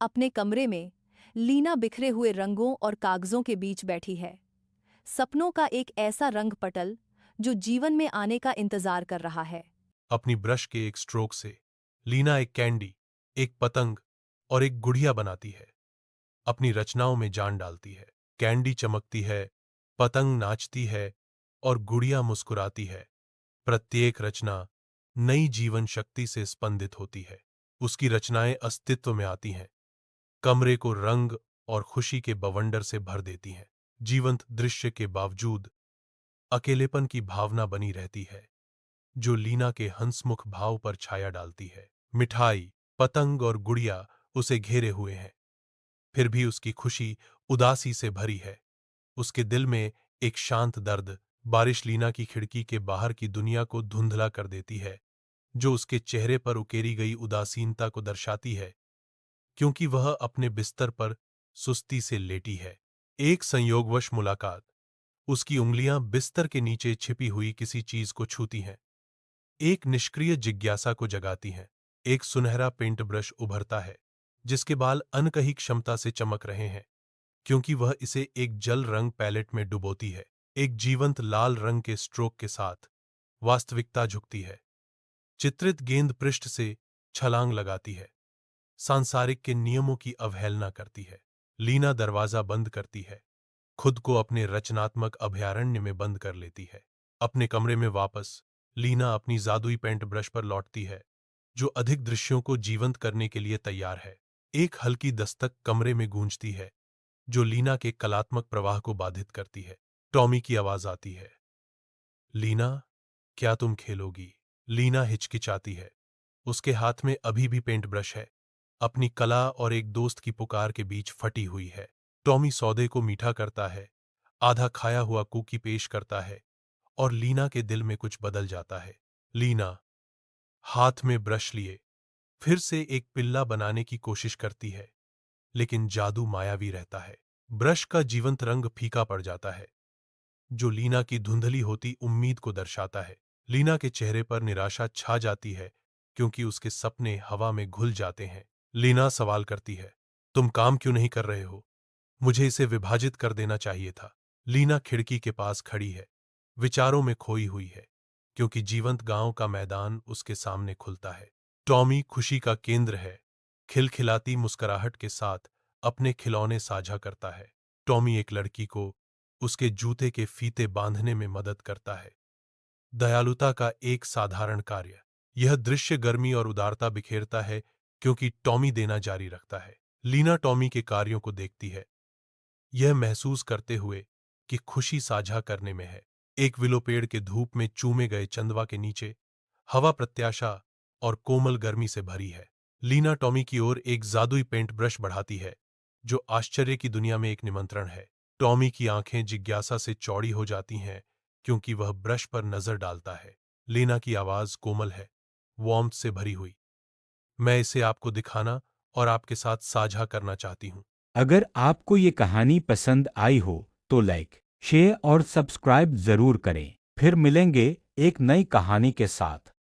अपने कमरे में लीना बिखरे हुए रंगों और कागजों के बीच बैठी है। सपनों का एक ऐसा रंग पटल जो जीवन में आने का इंतजार कर रहा है। अपनी ब्रश के एक स्ट्रोक से लीना एक कैंडी, एक पतंग और एक गुड़िया बनाती है। अपनी रचनाओं में जान डालती है। कैंडी चमकती है, पतंग नाचती है और गुड़िया मुस्कुराती है। प्रत्येक रचना नई जीवन शक्ति से स्पंदित होती है। उसकी रचनाएं अस्तित्व में आती हैं, कमरे को रंग और खुशी के बवंडर से भर देती हैं। जीवंत दृश्य के बावजूद अकेलेपन की भावना बनी रहती है, जो लीना के हंसमुख भाव पर छाया डालती है। मिठाई, पतंग और गुड़िया उसे घेरे हुए हैं, फिर भी उसकी खुशी उदासी से भरी है। उसके दिल में एक शांत दर्द। बारिश लीना की खिड़की के बाहर की दुनिया को धुंधला कर देती है, जो उसके चेहरे पर उकेरी गई उदासीनता को दर्शाती है, क्योंकि वह अपने बिस्तर पर सुस्ती से लेटी है। एक संयोगवश मुलाकात। उसकी उंगलियां बिस्तर के नीचे छिपी हुई किसी चीज को छूती हैं, एक निष्क्रिय जिज्ञासा को जगाती हैं। एक सुनहरा पेंट ब्रश उभरता है, जिसके बाल अनकही क्षमता से चमक रहे हैं, क्योंकि वह इसे एक जल रंग पैलेट में डुबोती है। एक जीवंत लाल रंग के स्ट्रोक के साथ वास्तविकता झुकती है। चित्रित गेंद पृष्ठ से छलांग लगाती है, सांसारिक के नियमों की अवहेलना करती है। लीना दरवाजा बंद करती है, खुद को अपने रचनात्मक अभयारण्य में बंद कर लेती है। अपने कमरे में वापस लीना अपनी जादुई पेंट ब्रश पर लौटती है, जो अधिक दृश्यों को जीवंत करने के लिए तैयार है। एक हल्की दस्तक कमरे में गूंजती है, जो लीना के कलात्मक प्रवाह को बाधित करती है। टॉमी की आवाज आती है, लीना, क्या तुम खेलोगी? लीना हिचकिचाती है। उसके हाथ में अभी भी पेंट ब्रश है, अपनी कला और एक दोस्त की पुकार के बीच फटी हुई है। टॉमी सौदे को मीठा करता है, आधा खाया हुआ कुकी पेश करता है और लीना के दिल में कुछ बदल जाता है। लीना हाथ में ब्रश लिए फिर से एक पिल्ला बनाने की कोशिश करती है, लेकिन जादू मायावी रहता है। ब्रश का जीवंत रंग फीका पड़ जाता है, जो लीना की धुंधली होती उम्मीद को दर्शाता है। लीना के चेहरे पर निराशा छा जाती है, क्योंकि उसके सपने हवा में घुल जाते हैं। लीना सवाल करती है, तुम काम क्यों नहीं कर रहे हो? मुझे इसे विभाजित कर देना चाहिए था। लीना खिड़की के पास खड़ी है, विचारों में खोई हुई है, क्योंकि जीवंत गांव का मैदान उसके सामने खुलता है। टॉमी खुशी का केंद्र है, खिलखिलाती मुस्कुराहट के साथ अपने खिलौने साझा करता है। टॉमी एक लड़की को उसके जूते के फीते बांधने में मदद करता है। दयालुता का एक साधारण कार्य। यह दृश्य गर्मी और उदारता बिखेरता है, क्योंकि टॉमी देना जारी रखता है। लीना टॉमी के कार्यों को देखती है, यह महसूस करते हुए कि खुशी साझा करने में है। एक विलो पेड़ के धूप में चूमे गए चंदवा के नीचे हवा प्रत्याशा और कोमल गर्मी से भरी है। लीना टॉमी की ओर एक जादुई पेंट ब्रश बढ़ाती है, जो आश्चर्य की दुनिया में एक निमंत्रण है। टॉमी की आंखें जिज्ञासा से चौड़ी हो जाती हैं, क्योंकि वह ब्रश पर नजर डालता है। लीना की आवाज कोमल है, वार्मथ से भरी हुई। मैं इसे आपको दिखाना और आपके साथ साझा करना चाहती हूँ। अगर आपको ये कहानी पसंद आई हो तो लाइक, शेयर और सब्सक्राइब जरूर करें। फिर मिलेंगे एक नई कहानी के साथ।